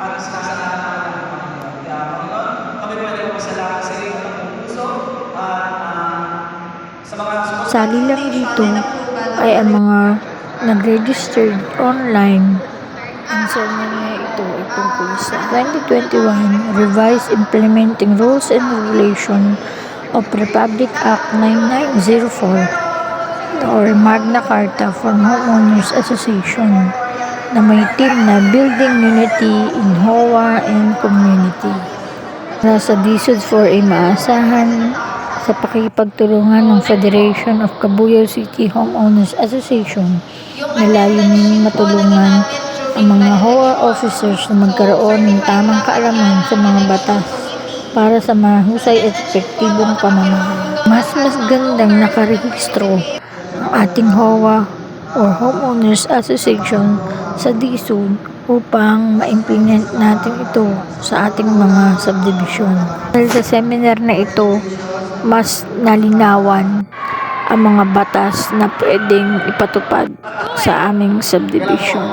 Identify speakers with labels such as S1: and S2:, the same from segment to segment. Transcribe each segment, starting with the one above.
S1: para sa kasalanan ng Panginoon. Kaya Panginoon, kami po ay nagpapasalamat sa iyo ng buong puso at sa mga
S2: Sali lang dito ay ang mga nag-registered online. Ang sermon niya ito ay tungkol sa 2021 Revised Implementing Rules and Regulation of Republic Act 9904 or Magna Carta for Homeowners Association na may team na Building Unity in HOA and Community. Nasa DSUD 4A maasahan sa pakikipagtulungan ng Federation of Cabuyao City Homeowners Association na layunin matulungan ang mga HOA officers na magkaroon ng tamang kaalaman sa mga batas para sa mahusay at epektibong pamamahala. Mas gandang nakarehistro ang ating HOA or Homeowners Association sa DSUD upang ma-implement natin ito sa ating mga subdivision. Dahil sa seminar na ito, mas nalinawan ang mga batas na pwedeng ipatupad sa aming subdivision.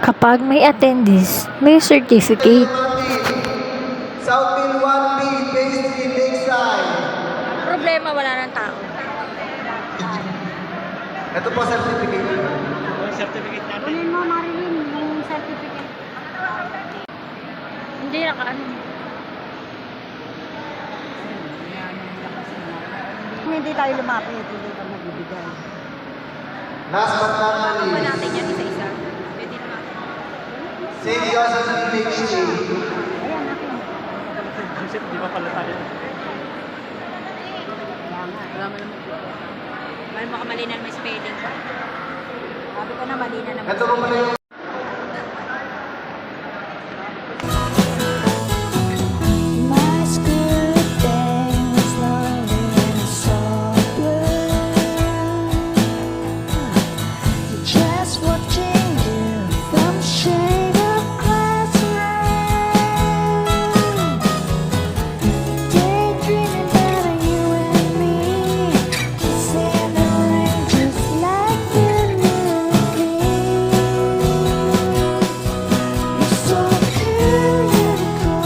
S2: Kapag may attendees, may certificate.
S3: Southfield 1B, phase 3, Lakeside.
S2: Problema, wala ng tao.
S3: Ito po certificate.
S1: certificate natin.
S4: Kunin mo, Marilyn, yung certificate.
S2: Hindi nakaano.
S4: Kung hindi tayo lumapit, hindi ka magbibigay.
S3: Last but not
S2: Natin
S3: least,
S2: yan isa-isa. Pwede naman.
S3: St. Joseph PhD.
S4: Ayan, natin.
S1: Joseph, di ba pala tayo?
S4: Kaya nga.
S2: Wala mo naman. Mahal mo ka mali na may spelling.
S4: Sabi ko na mali na naman.
S3: Ito po pala yung